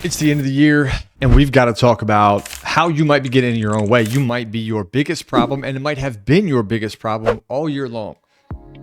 It's the end of the year, and we've got to talk about how you might be getting in your own way. You might be your biggest problem, and it might have been your biggest problem all year long.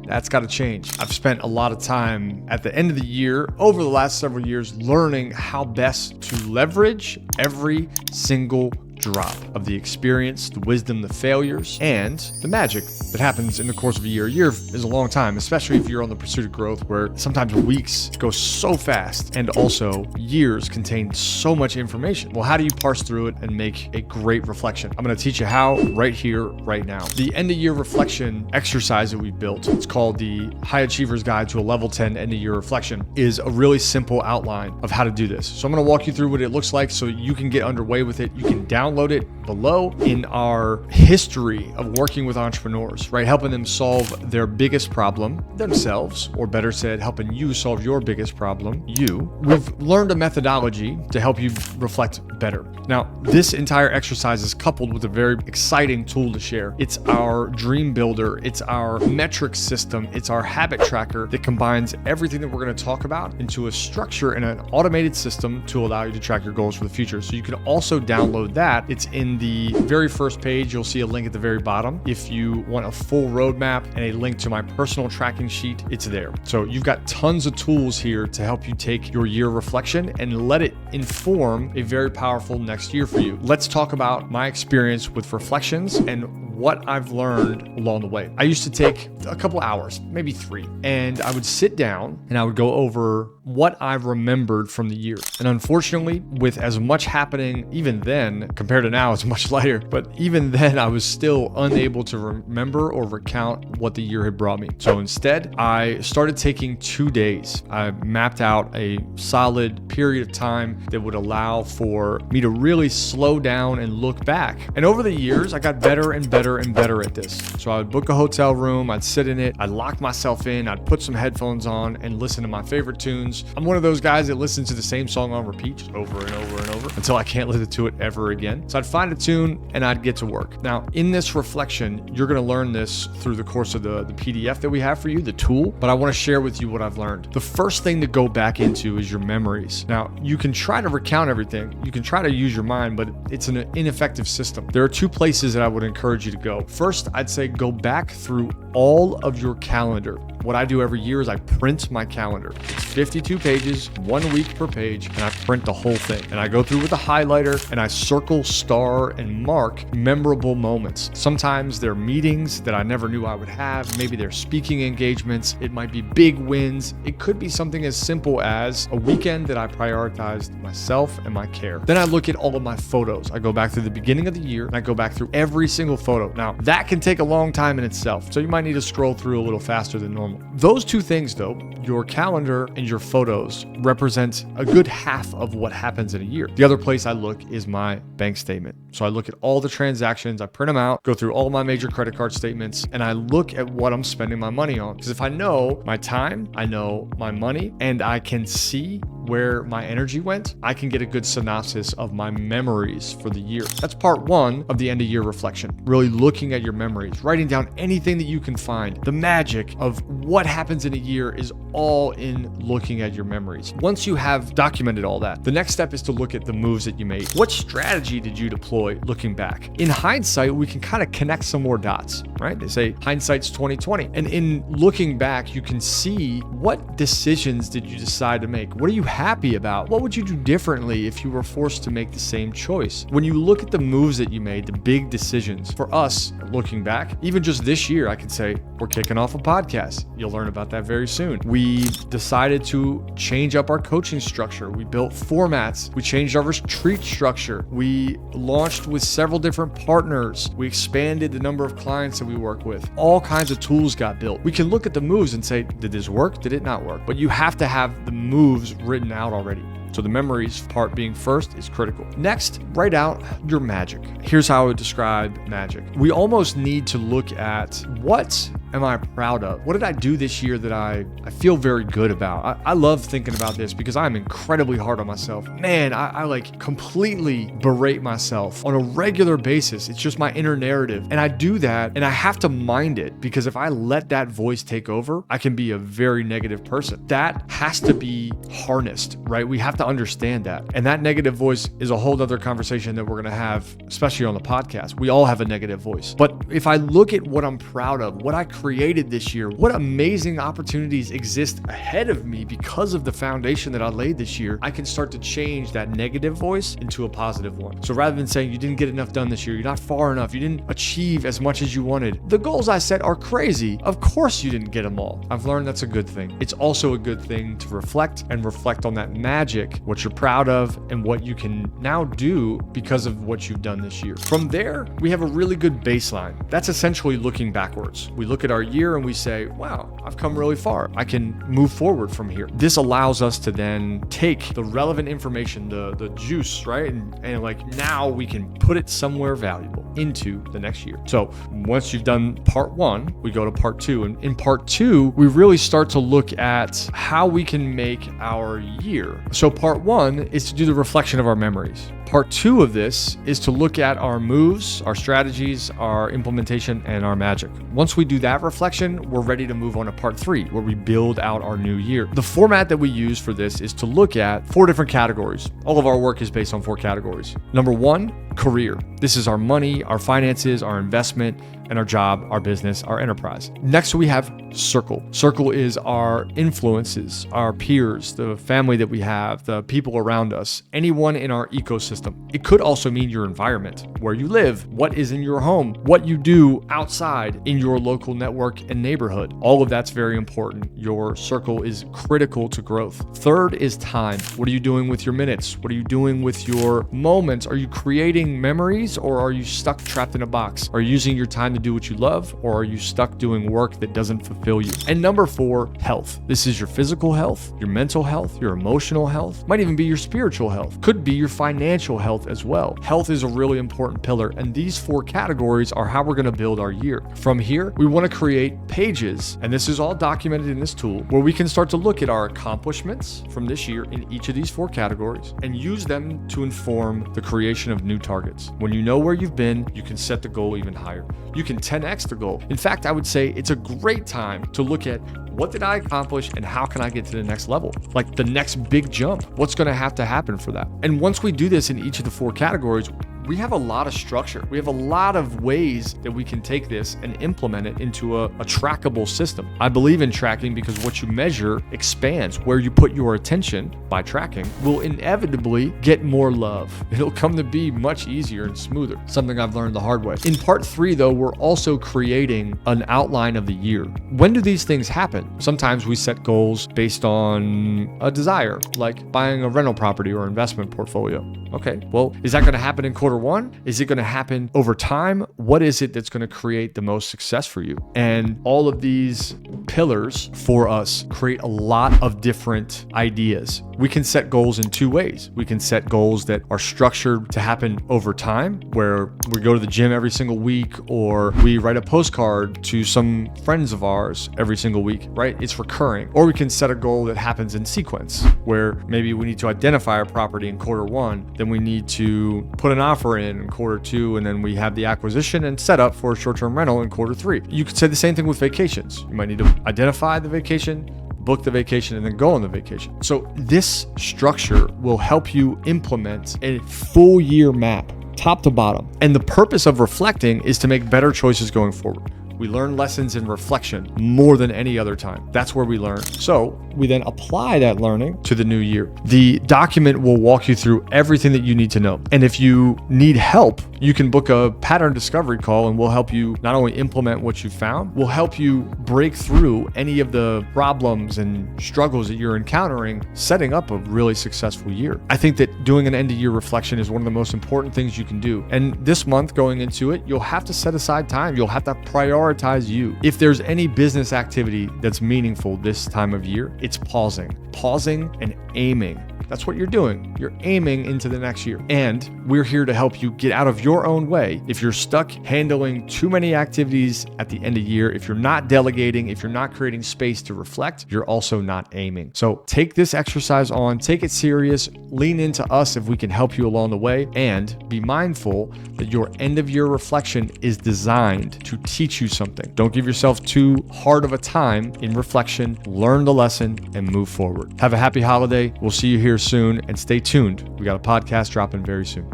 That's got to change. I've spent a lot of time at the end of the year, over the last several years, learning how best to leverage every single drop of the experience, the wisdom, the failures, and the magic that happens in the course of a year. A year is a long time, especially if you're on the pursuit of growth, where sometimes weeks go so fast, and also years contain so much information. Well, how do you parse through it and make a great reflection? I'm going to teach you how right here, right now. The end of year reflection exercise that we built, it's called the High Achiever's Guide to a Level 10 End of Year Reflection, is a really simple outline of how to do this. So I'm going to walk you through what it looks like so you can get underway with it. You can download it below in our history of working with entrepreneurs, right? Helping them solve their biggest problem themselves, or better said, helping you solve your biggest problem, you. We've learned a methodology to help you reflect better. Now, this entire exercise is coupled with a very exciting tool to share. It's our dream builder. It's our metric system. It's our habit tracker that combines everything that we're going to talk about into a structure and an automated system to allow you to track your goals for the future. So you can also download that. It's in the very first page. You'll see a link at the very bottom. If you want a full roadmap and a link to my personal tracking sheet, it's there. So you've got tons of tools here to help you take your year reflection and let it inform a very powerful next year for you. Let's talk about my experience with reflections and what I've learned along the way. I used to take a couple hours, maybe 3, and I would sit down and I would go over what I've remembered from the year. And unfortunately, with as much happening even then, compared to now, it's much lighter, but even then I was still unable to remember or recount what the year had brought me. So instead, I started taking 2 days. I mapped out a solid period of time that would allow for me to really slow down and look back. And over the years, I got better and better at this. So I would book a hotel room, I'd sit in it, I'd lock myself in, I'd put some headphones on and listen to my favorite tunes. I'm one of those guys that listens to the same song on repeat just over and over and over until I can't listen to it ever again. So I'd find a tune and I'd get to work. Now, in this reflection, you're going to learn this through the course of the PDF that we have for you, the tool, but I want to share with you what I've learned. The first thing to go back into is your memories. Now, you can try to recount everything. You can try to use your mind, but it's an ineffective system. There are 2 places that I would encourage you to go. First, I'd say go back through all of your calendar. What I do every year is I print my calendar. It's 52 pages, 1 week per page, and I print the whole thing. And I go through with a highlighter and I circle, star, and mark memorable moments. Sometimes they're meetings that I never knew I would have. Maybe they're speaking engagements. It might be big wins. It could be something as simple as a weekend that I prioritized myself and my care. Then I look at all of my photos. I go back through the beginning of the year and I go back through every single photo. Now, that can take a long time in itself, so you might need to scroll through a little faster than normal. Those 2 things, though, your calendar and your photos, represent a good half of what happens in a year. The other place I look is my bank statement. So I look at all the transactions, I print them out, go through all my major credit card statements, and I look at what I'm spending my money on. Because if I know my time, I know my money, and I can see where my energy went, I can get a good synopsis of my memories for the year. That's part 1 of the end of year reflection. Really looking at your memories, writing down anything that you can find. The magic of what happens in a year is all in looking at your memories. Once you have documented all that, the next step is to look at the moves that you made. What strategy did you deploy looking back? In hindsight, we can kind of connect some more dots, right? They say hindsight's 20/20. And in looking back, you can see what decisions did you decide to make? What are you happy about? What would you do differently if you were forced to make the same choice? When you look at the moves that you made, the big decisions, for us, looking back, even just this year, I could say, we're kicking off a podcast. You'll learn about that very soon. We decided to change up our coaching structure. We built formats. We changed our retreat structure. We launched with several different partners. We expanded the number of clients that we work with. All kinds of tools got built. We can look at the moves and say, did this work? Did it not work? But you have to have the moves written out already. So the memories part being first is critical. Next, write out your magic. Here's how I would describe magic. We almost need to look at what am I proud of? What did I do this year that I feel very good about? I love thinking about this because I'm incredibly hard on myself. Man, I like completely berate myself on a regular basis. It's just my inner narrative. And I do that and I have to mind it, because if I let that voice take over, I can be a very negative person. That has to be harnessed, right? We have to understand that. And that negative voice is a whole other conversation that we're going to have, especially on the podcast. We all have a negative voice. But if I look at what I'm proud of, what I created this year, what amazing opportunities exist ahead of me because of the foundation that I laid this year, I can start to change that negative voice into a positive one. So rather than saying you didn't get enough done this year, you're not far enough, you didn't achieve as much as you wanted, the goals I set are crazy. Of course you didn't get them all. I've learned that's a good thing. It's also a good thing to reflect on that magic, what you're proud of and what you can now do because of what you've done this year. From there, we have a really good baseline. That's essentially looking backwards. We look at our year and we say, wow, I've come really far. I can move forward from here. This allows us to then take the relevant information, the juice, right? And like now we can put it somewhere valuable into the next year. So once you've done part one, we go to part two. And in part two, we really start to look at how we can make our year. So part one is to do the reflection of our memories. Part two of this is to look at our moves, our strategies, our implementation, and our magic. Once we do that reflection, we're ready to move on to part three, where we build out our new year. The format that we use for this is to look at 4 different categories. All of our work is based on 4 categories. Number 1, career. This is our money, our finances, our investment, and our job, our business, our enterprise. Next, we have circle. Circle is our influences, our peers, the family that we have, the people around us, anyone in our ecosystem. It could also mean your environment, where you live, what is in your home, what you do outside in your local network and neighborhood. All of that's very important. Your circle is critical to growth. Third is time. What are you doing with your minutes? What are you doing with your moments? Are you creating memories, or are you stuck trapped in a box? Are you using your time to do what you love, or are you stuck doing work that doesn't fulfill you? And number 4, health. This is your physical health, your mental health, your emotional health, might even be your spiritual health, could be your financial health as well. Health is a really important pillar, and these 4 categories are how we're going to build our year. From here, we want to create pages, and this is all documented in this tool, where we can start to look at our accomplishments from this year in each of these 4 categories and use them to inform the creation of new targets. When you know where you've been, you can set the goal even higher. You can 10x the goal. In fact, I would say it's a great time to look at what did I accomplish and how can I get to the next level? Like the next big jump. What's going to have to happen for that? And once we do this in each of the 4 categories, we have a lot of structure. We have a lot of ways that we can take this and implement it into a trackable system. I believe in tracking because what you measure expands. Where you put your attention by tracking will inevitably get more love. It'll come to be much easier and smoother. Something I've learned the hard way. In part 3, though, we're also creating an outline of the year. When do these things happen? Sometimes we set goals based on a desire, like buying a rental property or investment portfolio. Okay, well, is that going to happen in quarter 1? Is it going to happen over time? What is it that's going to create the most success for you? And all of these pillars for us create a lot of different ideas. We can set goals in 2 ways. We can set goals that are structured to happen over time, where we go to the gym every single week, or we write a postcard to some friends of ours every single week, right? It's recurring. Or we can set a goal that happens in sequence, where maybe we need to identify a property in quarter 1, then we need to put an offer in quarter 2, and then we have the acquisition and setup for a short-term rental in quarter 3. You could say the same thing with vacations. You might need to identify the vacation, book the vacation, and then go on the vacation. So this structure will help you implement a full year map, top to bottom. And the purpose of reflecting is to make better choices going forward. We learn lessons in reflection more than any other time. That's where we learn. So we then apply that learning to the new year. The document will walk you through everything that you need to know. And if you need help, you can book a pattern discovery call, and we'll help you not only implement what you found, we'll help you break through any of the problems and struggles that you're encountering, setting up a really successful year. I think that doing an end of year reflection is one of the most important things you can do. And this month going into it, you'll have to set aside time. You'll have to prioritize you. If there's any business activity that's meaningful this time of year, it's pausing and aiming That's what you're doing. You're aiming into the next year. And we're here to help you get out of your own way. If you're stuck handling too many activities at the end of the year, if you're not delegating, if you're not creating space to reflect, you're also not aiming. So take this exercise on, take it serious, lean into us if we can help you along the way, and be mindful that your end of year reflection is designed to teach you something. Don't give yourself too hard of a time in reflection. Learn the lesson and move forward. Have a happy holiday. We'll see you here soon, and stay tuned. We got a podcast dropping very soon.